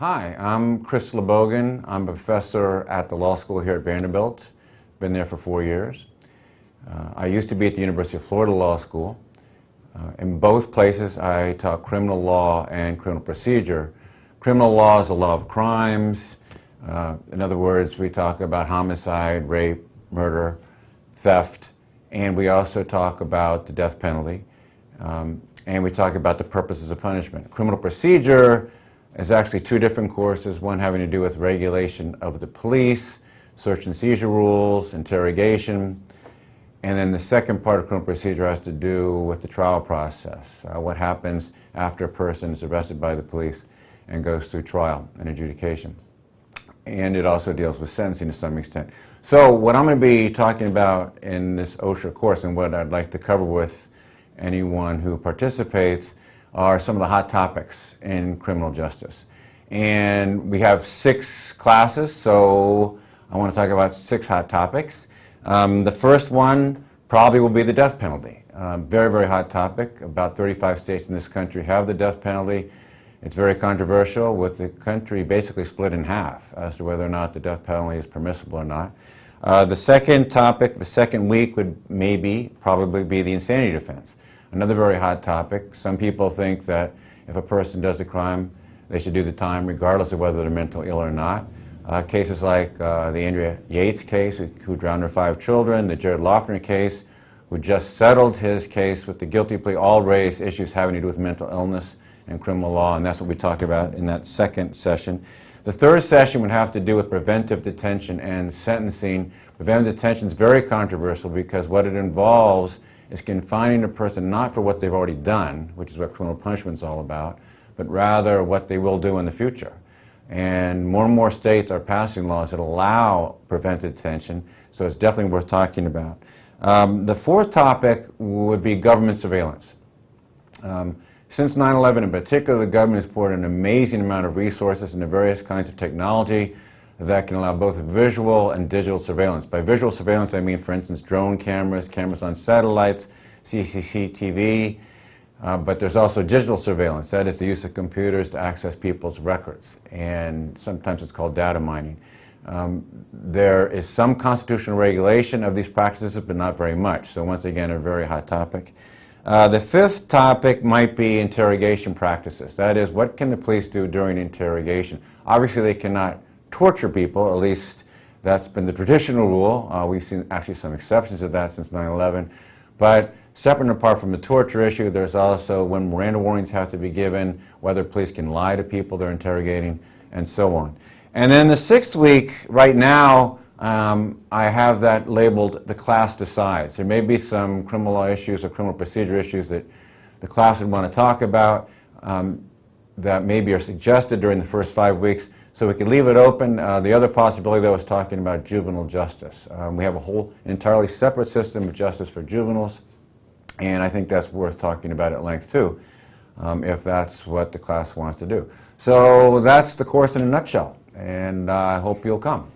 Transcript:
Hi, I'm Chris Lebogan. I'm a professor at the law school here at Vanderbilt. Been there for 4 years. I used to be at the University of Florida Law School. In both places, I taught criminal law and criminal procedure. Criminal law is the law of crimes. In other words, we talk about homicide, rape, murder, theft, and we also talk about the death penalty. And we talk about the purposes of punishment. Criminal procedure is actually two different courses, one having to do with regulation of the police, search and seizure rules, interrogation, and then the second part of criminal procedure has to do with the trial process, what happens after a person is arrested by the police and goes through trial and adjudication. And it also deals with sentencing to some extent. So what I'm going to be talking about in this OSHA course and what I'd like to cover with anyone who participates are some of the hot topics in criminal justice. And we have 6 classes, so I want to talk about 6 hot topics. The first one probably will be the death penalty. Very, very hot topic. About 35 states in this country have the death penalty. It's very controversial, with the country basically split in half as to whether or not the death penalty is permissible or not. The second topic, the second week, would probably be the insanity defense. Another very hot topic. Some people think that if a person does a crime, they should do the time regardless of whether they're mentally ill or not. Cases like the Andrea Yates case, who drowned her 5 children, the Jared Loughner case, who just settled his case with the guilty plea, all raised issues having to do with mental illness and criminal law, and that's what we talk about in that second session. The third session would have to do with preventive detention and sentencing. Preventive detention is very controversial because what it involves is confining a person not for what they've already done, which is what criminal punishment is all about, but rather what they will do in the future. And more states are passing laws that allow preventive detention, so it's definitely worth talking about. The fourth topic would be government surveillance. Since 9/11 in particular, the government has poured an amazing amount of resources into various kinds of technology that can allow both visual and digital surveillance. By visual surveillance, I mean, for instance, drone cameras, cameras on satellites, CCTV, but there's also digital surveillance. That is the use of computers to access people's records, and sometimes it's called data mining. There is some constitutional regulation of these practices, but not very much. So once again, a very hot topic. The fifth topic might be interrogation practices. That is, what can the police do during interrogation? Obviously, they cannot torture people, at least that's been the traditional rule. We've seen actually some exceptions to that since 9/11. But separate and apart from the torture issue, there's also when Miranda warnings have to be given, whether police can lie to people they're interrogating, and so on. And then the 6th week, right now, I have that labeled the class decides. There may be some criminal law issues or criminal procedure issues that the class would want to talk about that maybe are suggested during the first 5 weeks. So we could leave it open. The other possibility, though, is talking about juvenile justice. We have a whole entirely separate system of justice for juveniles, and I think that's worth talking about at length, too, if that's what the class wants to do. So that's the course in a nutshell, and I hope you'll come.